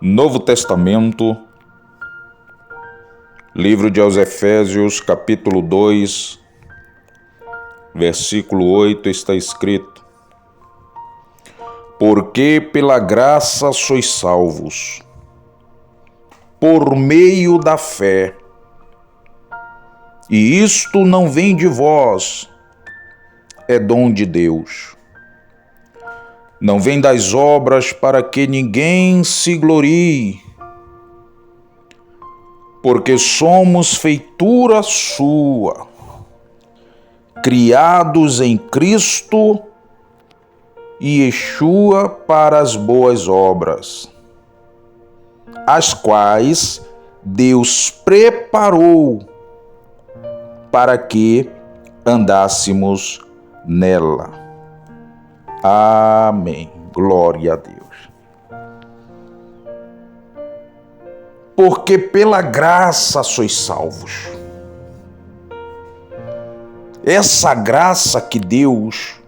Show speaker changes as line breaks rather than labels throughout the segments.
Novo Testamento, livro de aos Efésios, capítulo 2, versículo 8, está escrito: Porque pela graça sois salvos, por meio da fé, e isto não vem de vós, é dom de Deus. Não vem das obras para que ninguém se glorie, porque somos feitura sua, criados em Cristo e Yeshua para as boas obras, as quais Deus preparou para que andássemos nela. Amém. Glória a Deus. Porque pela graça sois salvos. Essa graça que Deus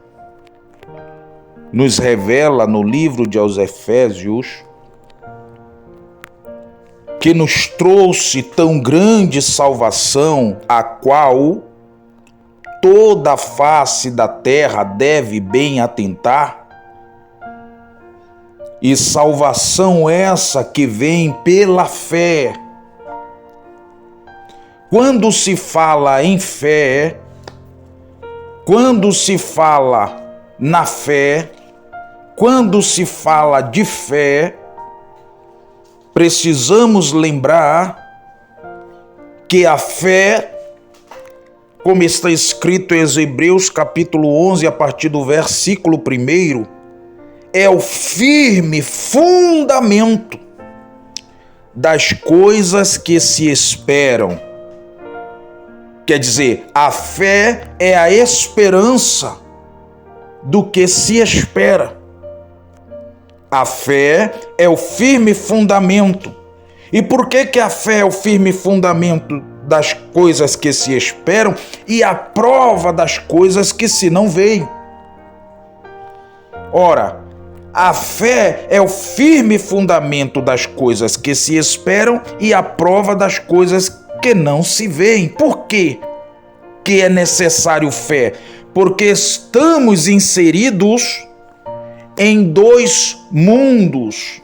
nos revela no livro de aos Efésios, que nos trouxe tão grande salvação, a qual toda a face da terra deve bem atentar, e salvação essa que vem pela fé. Quando se fala em fé, quando se fala na fé, quando se fala de fé, precisamos lembrar que a fé, como está escrito em Hebreus capítulo 11, a partir do versículo 1, é o firme fundamento das coisas que se esperam. Quer dizer, a fé é a esperança do que se espera. A fé é o firme fundamento. E por que a fé é o firme fundamento das coisas que se esperam e a prova das coisas que se não veem? Ora, a fé é o firme fundamento das coisas que se esperam e a prova das coisas que não se veem. Por quê que é necessário fé? Porque estamos inseridos em dois mundos.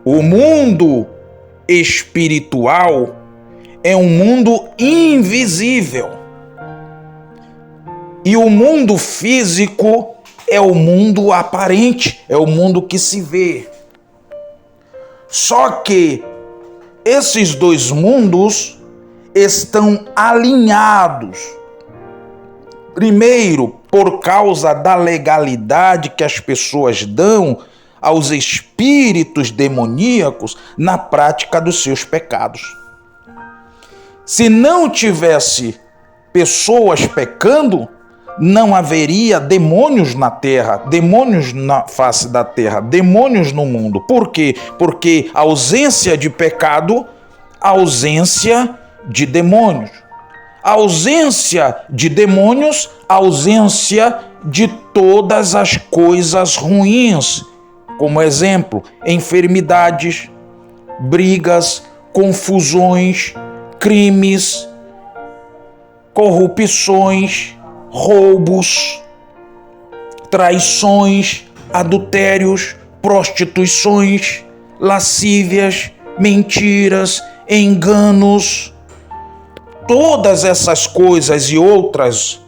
O mundo espiritual é um mundo invisível. E o mundo físico é o mundo aparente, é o mundo que se vê. Só que esses dois mundos estão alinhados. Primeiro, por causa da legalidade que as pessoas dão aos espíritos demoníacos na prática dos seus pecados. Se não tivesse pessoas pecando, não haveria demônios na terra, demônios na face da terra, demônios no mundo. Por quê? Porque ausência de pecado, ausência de demônios. Ausência de demônios, ausência de todas as coisas ruins. Como exemplo, enfermidades, brigas, confusões, crimes, corrupções, roubos, traições, adultérios, prostituições, lascívias, mentiras, enganos. Todas essas coisas e outras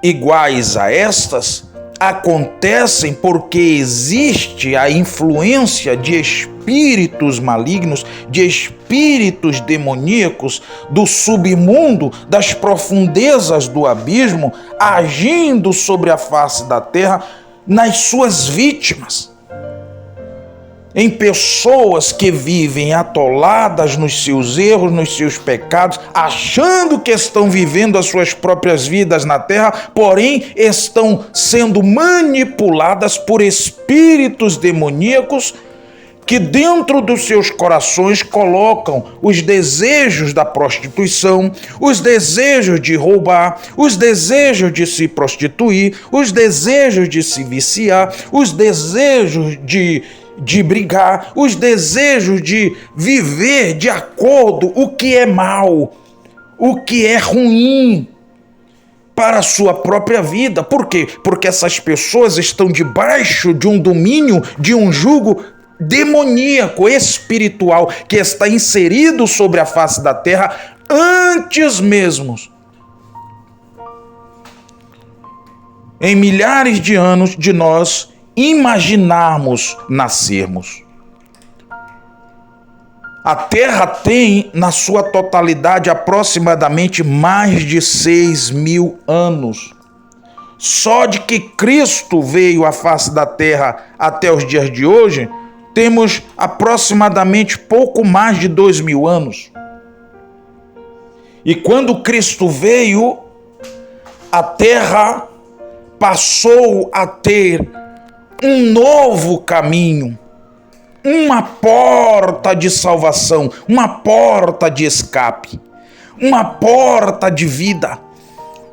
iguais a estas acontecem porque existe a influência de espíritos malignos, de espíritos demoníacos do submundo, das profundezas do abismo, agindo sobre a face da terra nas suas vítimas. Em pessoas que vivem atoladas nos seus erros, nos seus pecados, achando que estão vivendo as suas próprias vidas na terra, porém estão sendo manipuladas por espíritos demoníacos que dentro dos seus corações colocam os desejos da prostituição, os desejos de roubar, os desejos de se prostituir, os desejos de se viciar, os desejos de de brigar, os desejos de viver de acordo o que é mal, o que é ruim para a sua própria vida. Por quê? Porque essas pessoas estão debaixo de um domínio, de um jugo demoníaco, espiritual, que está inserido sobre a face da terra antes mesmo, em milhares de anos, de nós imaginarmos nascermos. A Terra tem, na sua totalidade, aproximadamente mais de 6.000 anos. Só de que Cristo veio à face da Terra até os dias de hoje, temos aproximadamente pouco mais de 2.000 anos. E quando Cristo veio, a Terra passou a ter um novo caminho, uma porta de salvação, uma porta de escape, uma porta de vida,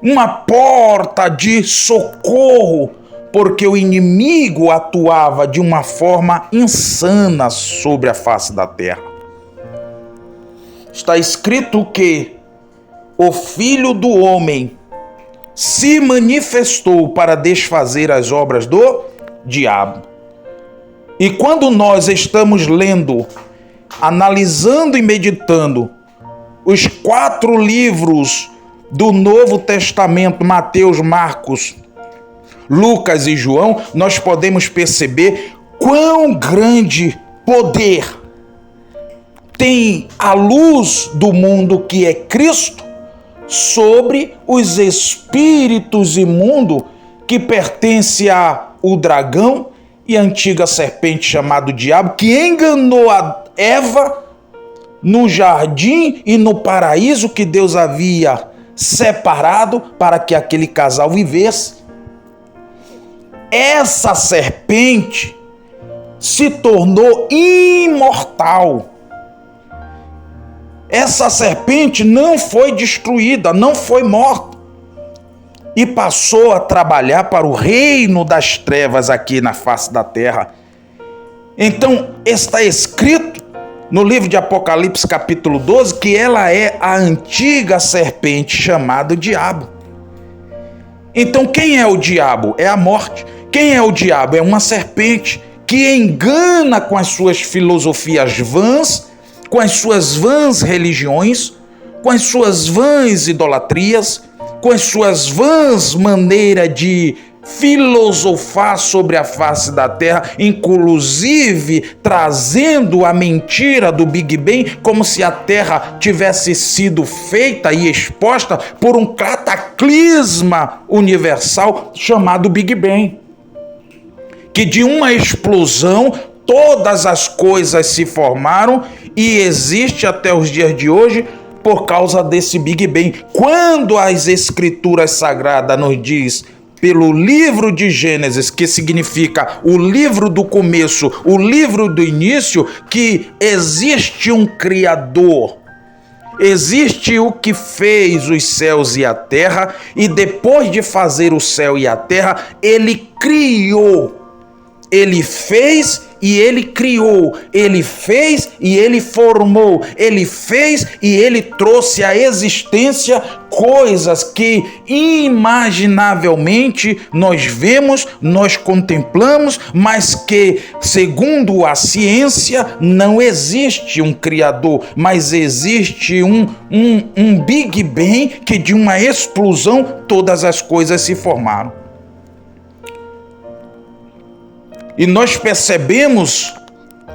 uma porta de socorro, porque o inimigo atuava de uma forma insana sobre a face da terra. Está escrito que o Filho do Homem se manifestou para desfazer as obras do diabo. E quando nós estamos lendo, analisando e meditando os 4 livros do Novo Testamento, Mateus, Marcos, Lucas e João, nós podemos perceber quão grande poder tem a luz do mundo, que é Cristo, sobre os espíritos imundos que pertencem ao dragão e a antiga serpente chamado diabo, que enganou a Eva no jardim e no paraíso que Deus havia separado para que aquele casal vivesse. Essa serpente se tornou imortal. Essa serpente não foi destruída, não foi morta, e passou a trabalhar para o reino das trevas aqui na face da terra. Então, está escrito no livro de Apocalipse, capítulo 12, que ela é a antiga serpente chamada diabo. Então, quem é o diabo? É a morte. Quem é o diabo? É uma serpente que engana com as suas filosofias vãs, com as suas vãs religiões, com as suas vãs idolatrias, com as suas vãs maneiras de filosofar sobre a face da terra, inclusive trazendo a mentira do Big Bang, como se a terra tivesse sido feita e exposta por um cataclisma universal chamado Big Bang, que de uma explosão todas as coisas se formaram e existe até os dias de hoje por causa desse Big Bang. Quando as escrituras sagradas nos diz pelo livro de Gênesis, que significa o livro do começo, o livro do início, que existe um Criador, existe o que fez os céus e a terra, e depois de fazer o céu e a terra, ele criou. Ele fez e ele criou, ele fez e ele formou, ele fez e ele trouxe à existência coisas que inimaginavelmente nós vemos, nós contemplamos, mas que, segundo a ciência, não existe um Criador, mas existe um Big Bang, que de uma explosão todas as coisas se formaram. E nós percebemos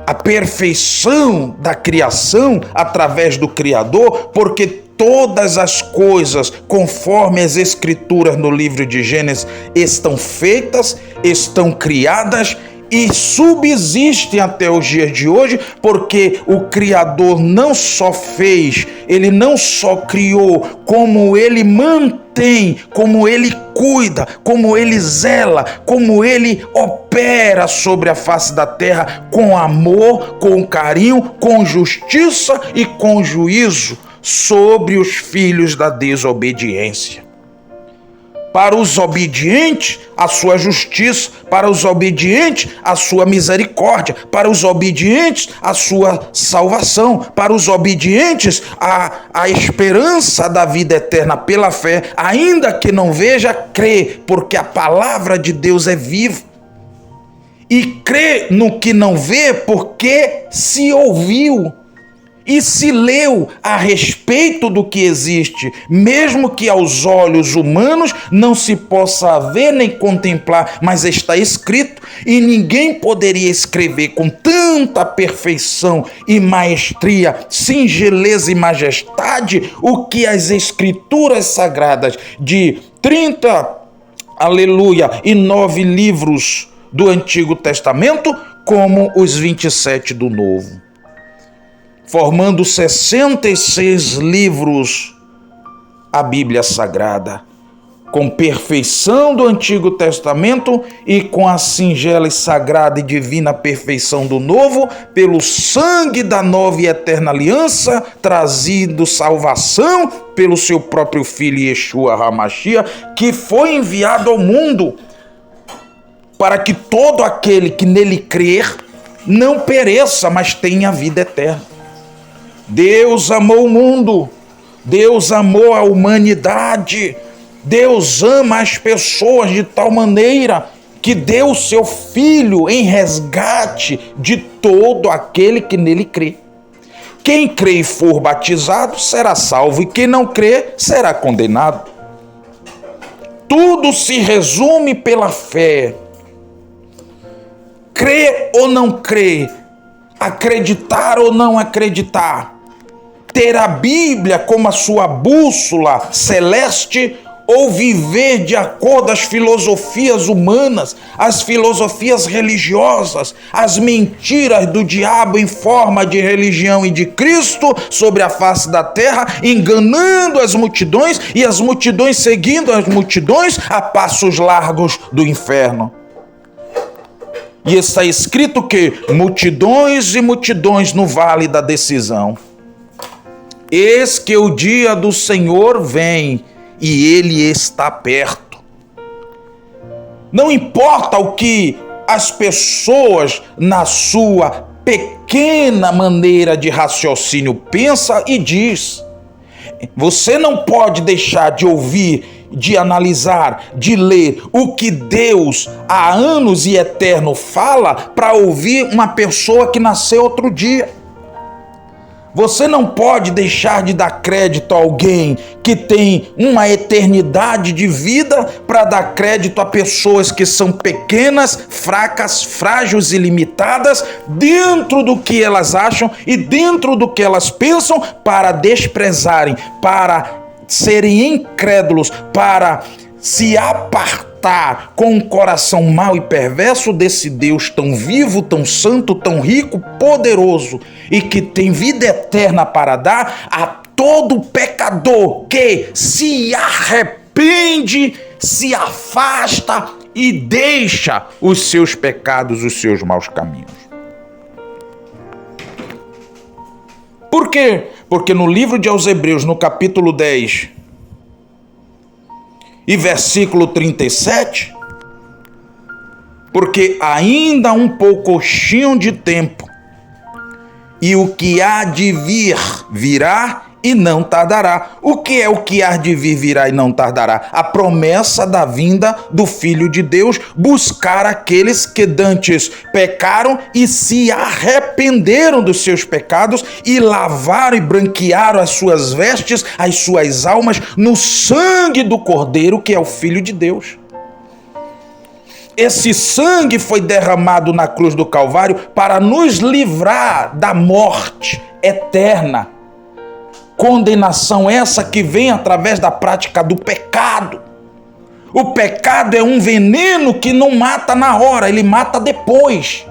a perfeição da criação através do Criador, porque todas as coisas, conforme as Escrituras no livro de Gênesis, estão feitas, estão criadas e subsistem até os dias de hoje, porque o Criador não só fez, ele não só criou, como ele mantém, como ele cuida, como ele zela, como ele opera sobre a face da terra com amor, com carinho, com justiça e com juízo sobre os filhos da desobediência. Para os obedientes, a sua justiça. Para os obedientes, a sua misericórdia. Para os obedientes, a sua salvação. Para os obedientes, a esperança da vida eterna pela fé. Ainda que não veja, crê, porque a palavra de Deus é viva. E crê no que não vê, porque se ouviu e se leu a respeito do que existe, mesmo que aos olhos humanos não se possa ver nem contemplar, mas está escrito, e ninguém poderia escrever com tanta perfeição e maestria, singeleza e majestade, o que as escrituras sagradas de 39 livros do Antigo Testamento, como os 27 do Novo, formando 66 livros, a Bíblia Sagrada, com perfeição do Antigo Testamento e com a singela e sagrada e divina perfeição do Novo, pelo sangue da nova e eterna aliança, trazido salvação pelo seu próprio Filho Yeshua HaMashiach, que foi enviado ao mundo para que todo aquele que nele crer não pereça, mas tenha vida eterna. Deus amou o mundo, Deus amou a humanidade, Deus ama as pessoas de tal maneira que deu o seu Filho em resgate de todo aquele que nele crê. Quem crê e for batizado será salvo, e quem não crê será condenado. Tudo se resume pela fé. Crer ou não crer, acreditar ou não acreditar, ter a Bíblia como a sua bússola celeste ou viver de acordo às filosofias humanas, as filosofias religiosas, as mentiras do diabo em forma de religião e de Cristo sobre a face da terra, enganando as multidões e as multidões seguindo as multidões a passos largos do inferno. E está escrito que multidões e multidões no vale da decisão. Eis que o dia do Senhor vem e ele está perto. Não importa o que as pessoas na sua pequena maneira de raciocínio pensam e diz. Você não pode deixar de ouvir, de analisar, de ler o que Deus há anos e eterno fala para ouvir uma pessoa que nasceu outro dia. Você não pode deixar de dar crédito a alguém que tem uma eternidade de vida para dar crédito a pessoas que são pequenas, fracas, frágeis e limitadas dentro do que elas acham e dentro do que elas pensam, para desprezarem, para serem incrédulos, para se apartar com um coração mau e perverso desse Deus tão vivo, tão santo, tão rico, poderoso e que tem vida eterna para dar a todo pecador que se arrepende, se afasta e deixa os seus pecados, os seus maus caminhos. Por quê? Porque no livro de aos Hebreus, no capítulo 10 e versículo 37, porque ainda um pouquinho de tempo, e o que há de vir, virá e não tardará. O que é o que há de vir, virá e não tardará? A promessa da vinda do Filho de Deus, buscar aqueles que dantes pecaram e se arrependeram dos seus pecados e lavaram e branquearam as suas vestes, as suas almas no sangue do Cordeiro, que é o Filho de Deus. Esse sangue foi derramado na cruz do Calvário para nos livrar da morte eterna. Condenação essa que vem através da prática do pecado. O pecado é um veneno que não mata na hora, ele mata depois.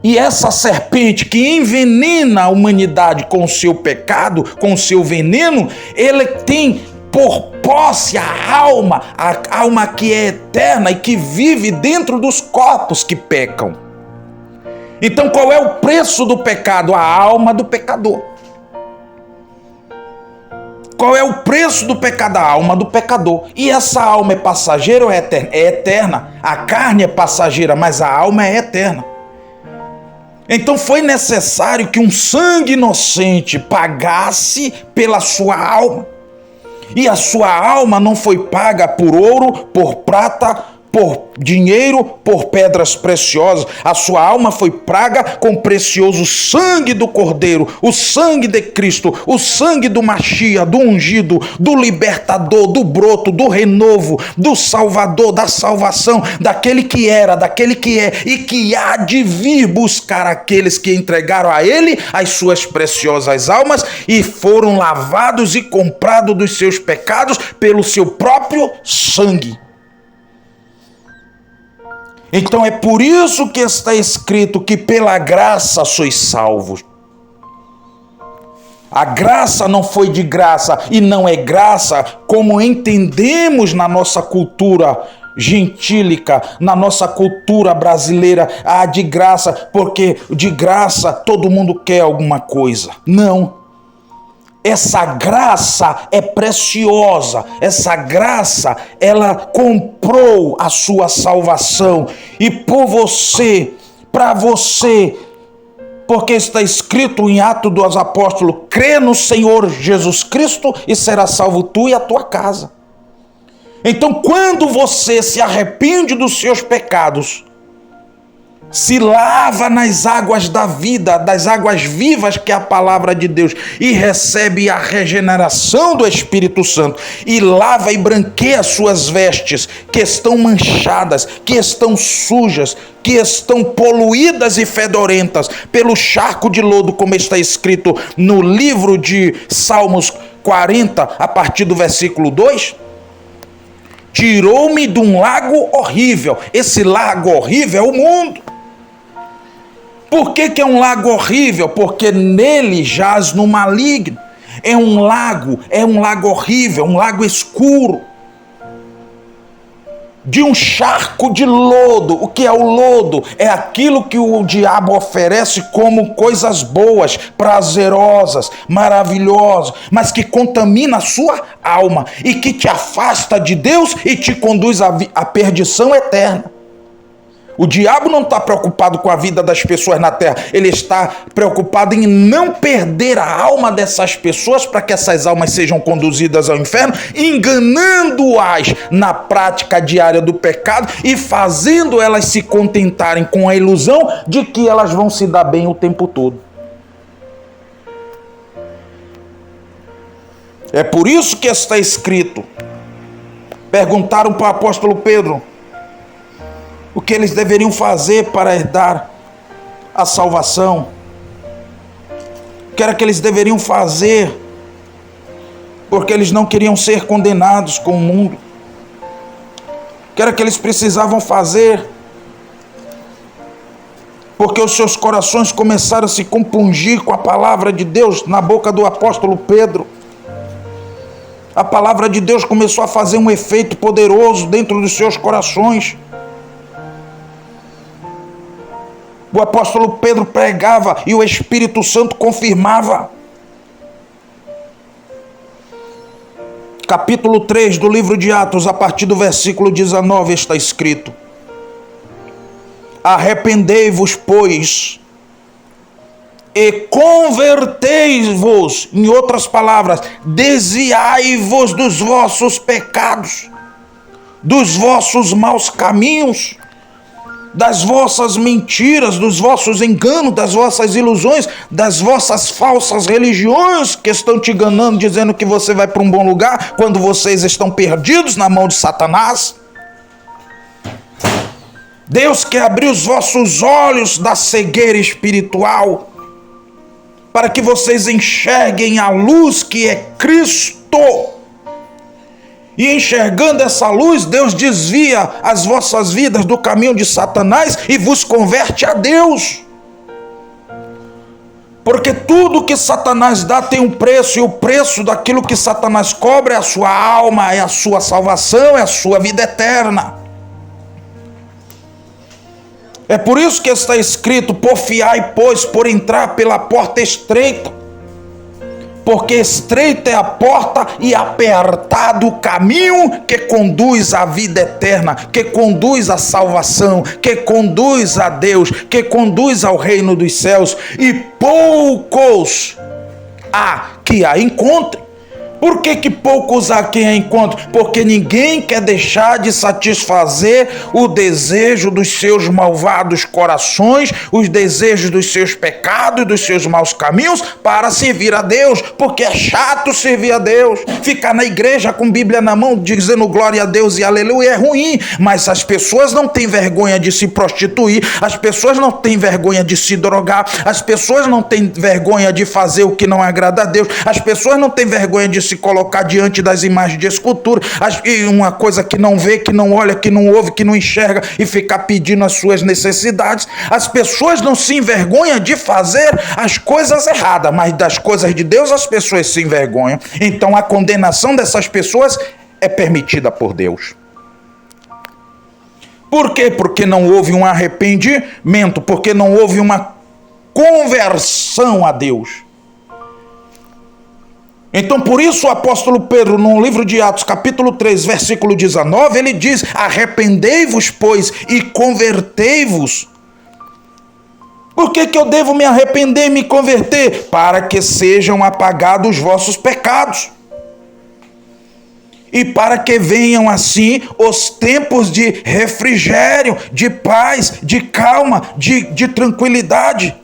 E essa serpente que envenena a humanidade com o seu pecado, com o seu veneno, ele tem por posse a alma que é eterna e que vive dentro dos corpos que pecam. Então qual é o preço do pecado? A alma do pecador. Qual é o preço do pecado? A alma do pecador. E essa alma é passageira ou é eterna? É eterna. A carne é passageira, mas a alma é eterna. Então foi necessário que um sangue inocente pagasse pela sua alma. E a sua alma não foi paga por ouro, por prata, por dinheiro, por pedras preciosas. A sua alma foi paga com o precioso sangue do Cordeiro, o sangue de Cristo, o sangue do Machia, do ungido, do libertador, do broto, do renovo, do Salvador, da salvação, daquele que era, daquele que é e que há de vir buscar aqueles que entregaram a ele as suas preciosas almas e foram lavados e comprados dos seus pecados pelo seu próprio sangue. Então é por isso que está escrito que pela graça sois salvos. A graça não foi de graça e não é graça como entendemos na nossa cultura gentílica, na nossa cultura brasileira, de graça, porque de graça todo mundo quer alguma coisa. Não. Essa graça é preciosa, essa graça, ela comprou a sua salvação e por você, para você, porque está escrito em Atos dos Apóstolos, crê no Senhor Jesus Cristo e será salvo tu e a tua casa. Então quando você se arrepende dos seus pecados, se lava nas águas da vida, das águas vivas que é a palavra de Deus, e recebe a regeneração do Espírito Santo, e lava e branqueia suas vestes, que estão manchadas, que estão sujas, que estão poluídas e fedorentas pelo charco de lodo, como está escrito no livro de Salmos 40, a partir do versículo 2. Tirou-me de um lago horrível. Esse lago horrível é o mundo. Por que é um lago horrível? Porque nele jaz no maligno. É um lago horrível, um lago escuro, de um charco de lodo. O que é o lodo? É aquilo que o diabo oferece como coisas boas, prazerosas, maravilhosas, mas que contamina a sua alma e que te afasta de Deus e te conduz à perdição eterna. O diabo não está preocupado com a vida das pessoas na terra, ele está preocupado em não perder a alma dessas pessoas para que essas almas sejam conduzidas ao inferno, enganando-as na prática diária do pecado e fazendo elas se contentarem com a ilusão de que elas vão se dar bem o tempo todo. É por isso que está escrito. Perguntaram para o apóstolo Pedro o que eles deveriam fazer para herdar a salvação. O que era que eles deveriam fazer? Porque eles não queriam ser condenados com o mundo. O que era que eles precisavam fazer? Porque os seus corações começaram a se compungir com a palavra de Deus na boca do apóstolo Pedro. A palavra de Deus começou a fazer um efeito poderoso dentro dos seus corações. O apóstolo Pedro pregava e o Espírito Santo confirmava. Capítulo 3 do livro de Atos, a partir do versículo 19, está escrito: arrependei-vos, pois, e convertei-vos, em outras palavras, desviai-vos dos vossos pecados, dos vossos maus caminhos, das vossas mentiras, dos vossos enganos, das vossas ilusões, das vossas falsas religiões que estão te enganando, dizendo que você vai para um bom lugar, quando vocês estão perdidos na mão de Satanás. Deus quer abrir os vossos olhos da cegueira espiritual, para que vocês enxerguem a luz que é Cristo. E enxergando essa luz, Deus desvia as vossas vidas do caminho de Satanás e vos converte a Deus. Porque tudo que Satanás dá tem um preço, e o preço daquilo que Satanás cobra é a sua alma, é a sua salvação, é a sua vida eterna. É por isso que está escrito: porfiai, pois, por entrar pela porta estreita, porque estreita é a porta e apertado o caminho que conduz à vida eterna, que conduz à salvação, que conduz a Deus, que conduz ao reino dos céus, e poucos há que a encontrem. Por que poucos há quem a encontre? Porque ninguém quer deixar de satisfazer o desejo dos seus malvados corações, os desejos dos seus pecados, dos seus maus caminhos, para servir a Deus, porque é chato servir a Deus. Ficar na igreja com Bíblia na mão, dizendo glória a Deus e aleluia, é ruim, mas as pessoas não têm vergonha de se prostituir, as pessoas não têm vergonha de se drogar, as pessoas não têm vergonha de fazer o que não agrada a Deus, as pessoas não têm vergonha de se colocar diante das imagens de escultura, e uma coisa que não vê, que não olha, que não ouve, que não enxerga, e ficar pedindo as suas necessidades. As pessoas não se envergonham de fazer as coisas erradas, mas das coisas de Deus as pessoas se envergonham. Então a condenação dessas pessoas é permitida por Deus. Por quê? Porque não houve um arrependimento, porque não houve uma conversão a Deus. Então, por isso, o apóstolo Pedro, no livro de Atos, capítulo 3, versículo 19, ele diz: arrependei-vos, pois, e convertei-vos. Por que eu devo me arrepender e me converter? Para que sejam apagados os vossos pecados. E para que venham assim os tempos de refrigério, de paz, de calma, de tranquilidade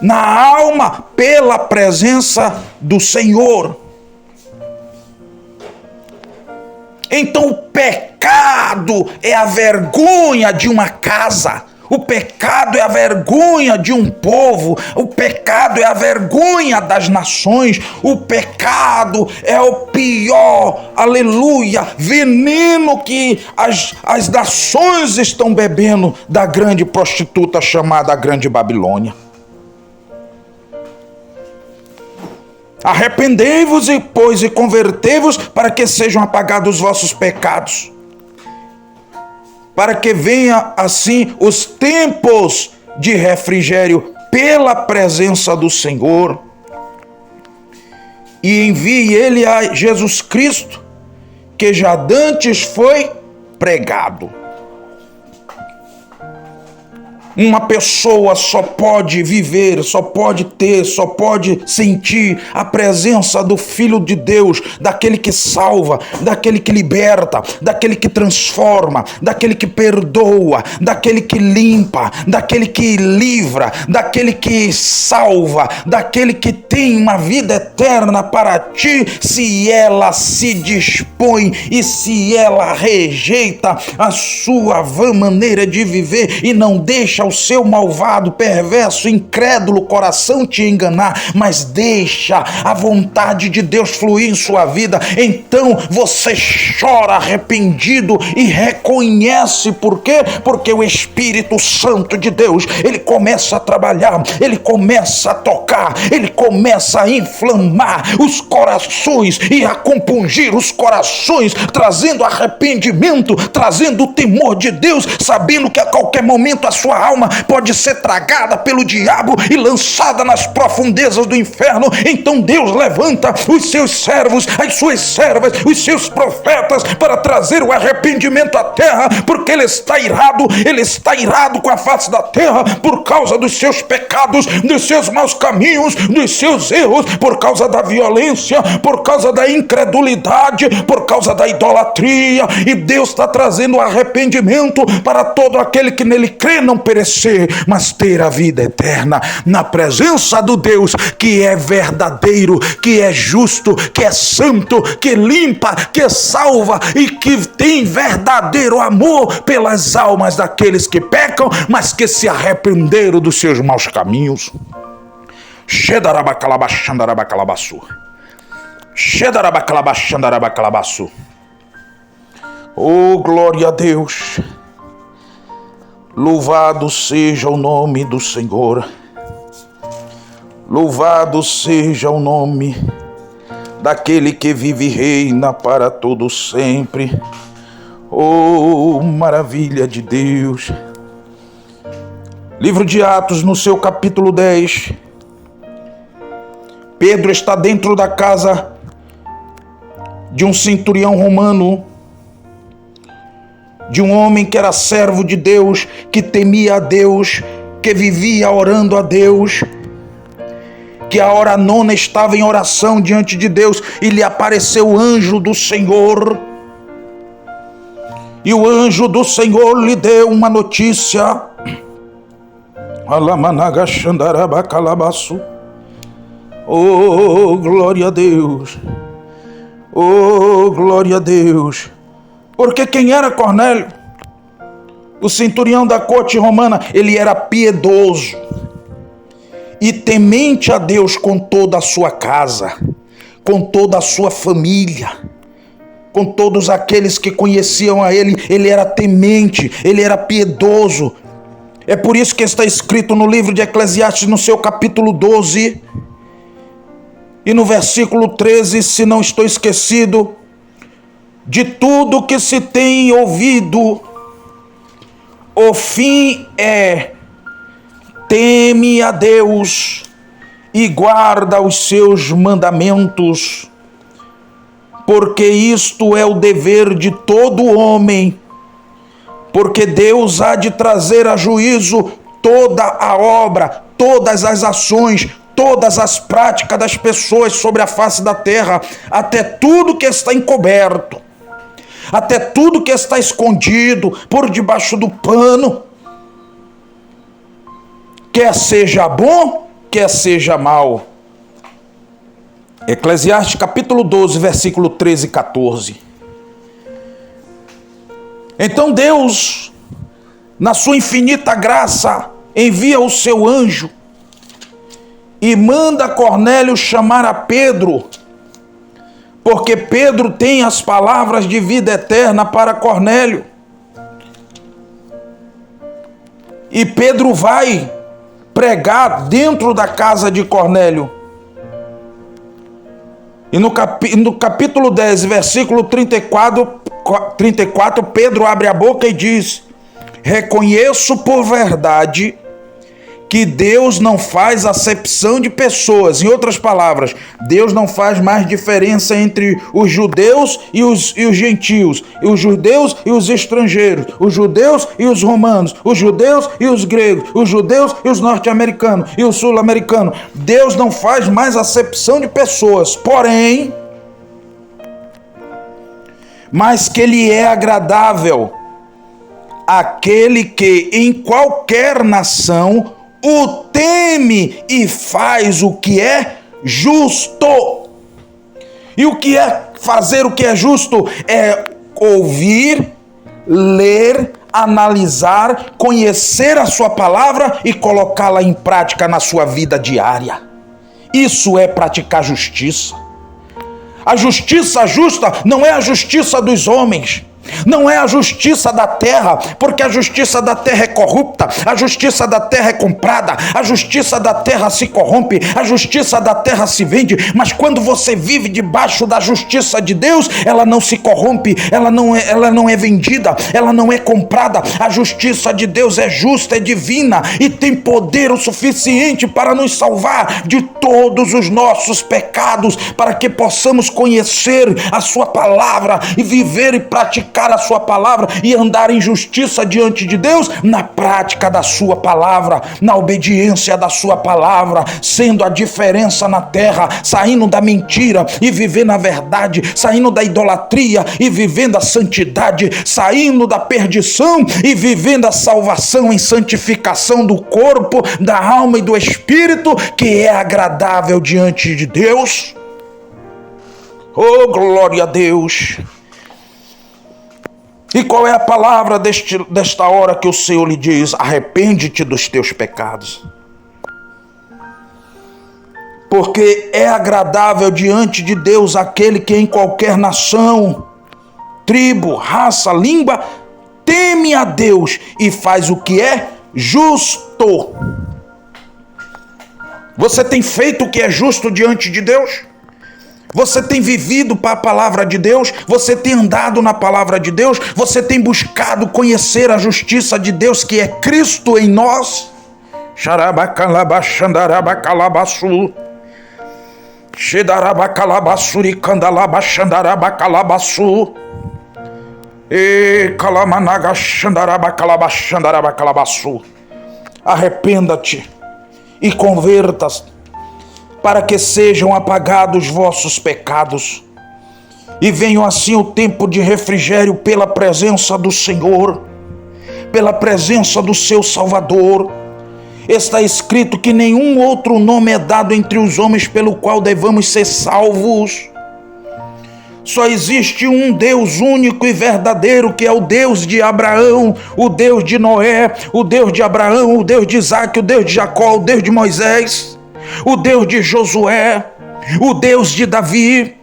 na alma, pela presença do Senhor. Então o pecado é a vergonha de uma casa, o pecado é a vergonha de um povo, o pecado é a vergonha das nações, o pecado é o pior, aleluia, veneno que as nações estão bebendo da grande prostituta chamada Grande Babilônia. Arrependei-vos, pois, e convertei-vos, para que sejam apagados os vossos pecados, para que venha assim os tempos de refrigério pela presença do Senhor, e envie ele a Jesus Cristo, que já dantes foi pregado. Uma pessoa só pode viver, só pode ter, só pode sentir a presença do Filho de Deus, daquele que salva, daquele que liberta, daquele que transforma, daquele que perdoa, daquele que limpa, daquele que livra, daquele que salva, daquele que tem uma vida eterna para ti, se ela se dispõe e se ela rejeita a sua vã maneira de viver e não deixa o seu malvado, perverso, incrédulo coração te enganar, mas deixa a vontade de Deus fluir em sua vida, então você chora arrependido e reconhece. Por quê? Porque o Espírito Santo de Deus, ele começa a trabalhar, ele começa a tocar, ele começa a inflamar os corações e a compungir os corações, trazendo arrependimento, trazendo o temor de Deus, sabendo que a qualquer momento a sua alma pode ser tragada pelo diabo e lançada nas profundezas do inferno. Então Deus levanta os seus servos, as suas servas, os seus profetas para trazer o arrependimento à terra, porque ele está irado com a face da terra por causa dos seus pecados, dos seus maus caminhos, dos seus erros, por causa da violência, por causa da incredulidade, por causa da idolatria. E Deus está trazendo arrependimento para todo aquele que nele crê não perecer, mas ter a vida eterna na presença do Deus que é verdadeiro, que é justo, que é santo, que limpa, que salva e que tem verdadeiro amor pelas almas daqueles que pecam, mas que se arrependeram dos seus maus caminhos. Xedarabacalabaxandarabacalambaçu. Xedarabacalabaxandarabacalambaçu. Oh, glória a Deus. Louvado seja o nome do Senhor. Louvado seja o nome daquele que vive e reina para todo sempre. Oh, maravilha de Deus. Livro de Atos, no seu capítulo 10, Pedro está dentro da casa de um centurião romano, de um homem que era servo de Deus, que temia a Deus, que vivia orando a Deus, que a hora nona estava em oração diante de Deus, e lhe apareceu o anjo do Senhor. E o anjo do Senhor lhe deu uma notícia. Oh, glória a Deus. Oh, glória a Deus. Porque quem era Cornélio? O centurião da corte romana, ele era piedoso e temente a Deus com toda a sua casa, com toda a sua família, com todos aqueles que conheciam a ele. Ele era temente, ele era piedoso. É por isso que está escrito no livro de Eclesiastes, no seu capítulo 12, e no versículo 13, se não estou esquecido, de tudo que se tem ouvido, o fim é: teme a Deus e guarda os seus mandamentos, porque isto é o dever de todo homem, porque Deus há de trazer a juízo toda a obra, todas as ações, todas as práticas das pessoas sobre a face da terra, até tudo que está encoberto, até tudo que está escondido por debaixo do pano, quer seja bom, quer seja mal. Eclesiastes capítulo 12, versículo 13 e 14. Então Deus, na sua infinita graça, envia o seu anjo e manda Cornélio chamar a Pedro, porque Pedro tem as palavras de vida eterna para Cornélio. E Pedro vai pregar dentro da casa de Cornélio. E no capítulo 10, versículo 34, Pedro abre a boca e diz: reconheço por verdade que Deus não faz acepção de pessoas. Em outras palavras, Deus não faz mais diferença entre os judeus e os gentios, e os judeus e os estrangeiros, os judeus e os romanos, os judeus e os gregos, os judeus e os norte-americanos e os sul-americanos. Deus não faz mais acepção de pessoas, porém, mas que Ele é agradável àquele que em qualquer nação o teme e faz o que é justo. E o que é fazer o que é justo? É ouvir, ler, analisar, conhecer a sua palavra e colocá-la em prática na sua vida diária. Isso é praticar justiça. A justiça justa não é a justiça dos homens, não é a justiça da terra, porque a justiça da terra é corrupta, a justiça da terra é comprada, a justiça da terra se corrompe, a justiça da terra se vende. Mas quando você vive debaixo da justiça de Deus, ela não se corrompe, ela não é vendida, ela não é comprada. A justiça de Deus é justa, é divina e tem poder o suficiente para nos salvar de todos os nossos pecados, para que possamos conhecer a sua palavra e viver e praticar a sua palavra e andar em justiça diante de Deus, na prática da sua palavra, na obediência da sua palavra, sendo a diferença na terra, saindo da mentira e vivendo a verdade, saindo da idolatria e vivendo a santidade, saindo da perdição e vivendo a salvação em santificação do corpo, da alma e do espírito, que é agradável diante de Deus. Oh, glória a Deus! E qual é a palavra desta hora que o Senhor lhe diz? Arrepende-te dos teus pecados. Porque é agradável diante de Deus aquele que em qualquer nação, tribo, raça, língua, teme a Deus e faz o que é justo. Você tem feito o que é justo diante de Deus? Você tem vivido para a palavra de Deus? Você tem andado na palavra de Deus? Você tem buscado conhecer a justiça de Deus, que é Cristo em nós? Xedarabacalabassuri candalaba xandarabacalabaçu. E calamanaga xandarabacalabaçu. Arrependa-te e converta-te, para que sejam apagados vossos pecados, e venham assim o tempo de refrigério pela presença do Senhor, pela presença do seu Salvador. Está escrito que nenhum outro nome é dado entre os homens pelo qual devamos ser salvos. Só existe um Deus único e verdadeiro, que é o Deus de Abraão, o Deus de Noé, o Deus de Abraão, o Deus de Isaac, o Deus de Jacó, o Deus de Moisés, o Deus de Josué, o Deus de Davi.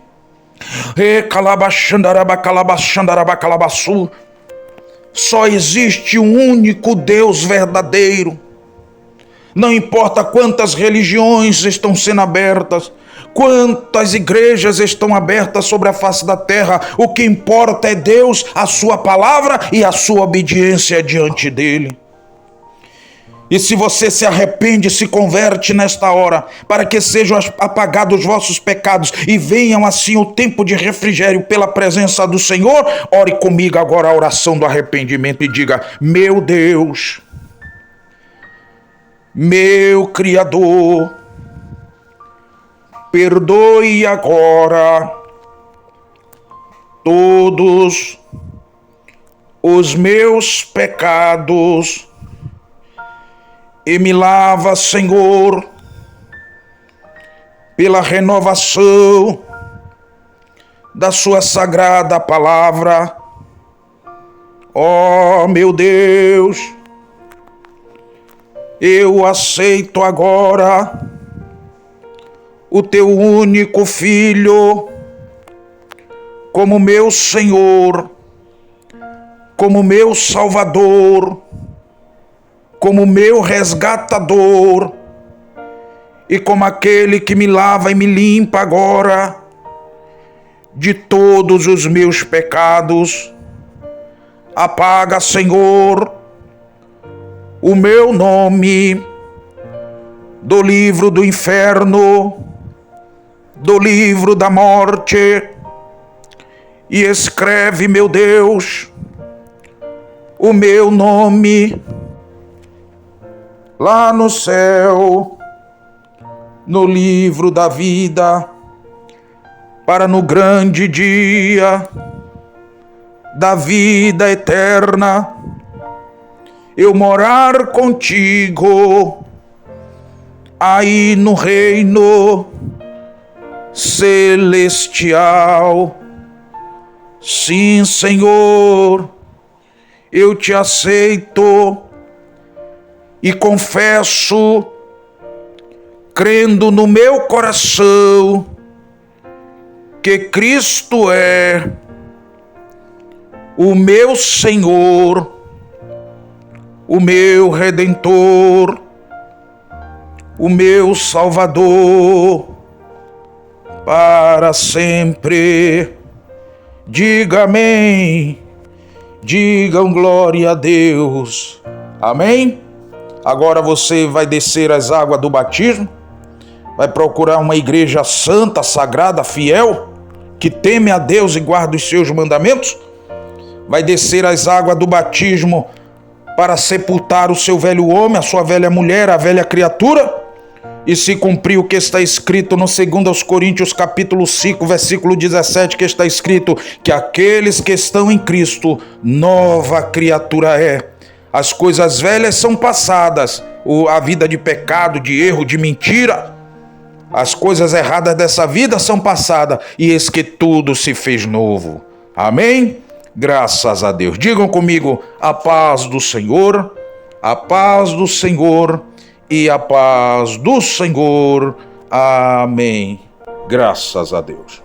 Só existe um único Deus verdadeiro. Não importa quantas religiões estão sendo abertas, quantas igrejas estão abertas sobre a face da terra, o que importa é Deus, a sua palavra e a sua obediência diante dele. E se você se arrepende, se converte nesta hora, para que sejam apagados os vossos pecados e venham assim o tempo de refrigério pela presença do Senhor, ore comigo agora a oração do arrependimento e diga: meu Deus, meu Criador, perdoe agora todos os meus pecados e me lava, Senhor, pela renovação da sua sagrada palavra. Ó meu Deus, eu aceito agora o teu único Filho como meu Senhor, como meu Salvador, como meu resgatador e como aquele que me lava e me limpa agora de todos os meus pecados. Apaga, Senhor, o meu nome do livro do inferno, do livro da morte, e escreve, meu Deus, o meu nome lá no céu, no livro da vida, para no grande dia da vida eterna eu morar contigo aí no reino celestial. Sim, Senhor, eu te aceito e confesso, crendo no meu coração, que Cristo é o meu Senhor, o meu Redentor, o meu Salvador, para sempre. Diga amém, digam glória a Deus, amém? Agora você vai descer as águas do batismo, vai procurar uma igreja santa, sagrada, fiel, que teme a Deus e guarda os seus mandamentos, vai descer as águas do batismo para sepultar o seu velho homem, a sua velha mulher, a velha criatura, e se cumprir o que está escrito no 2 Coríntios capítulo 5, versículo 17, que está escrito que aqueles que estão em Cristo, nova criatura é. As coisas velhas são passadas, a vida de pecado, de erro, de mentira, as coisas erradas dessa vida são passadas, e eis que tudo se fez novo. Amém? Graças a Deus. Digam comigo: a paz do Senhor, a paz do Senhor e a paz do Senhor. Amém. Graças a Deus.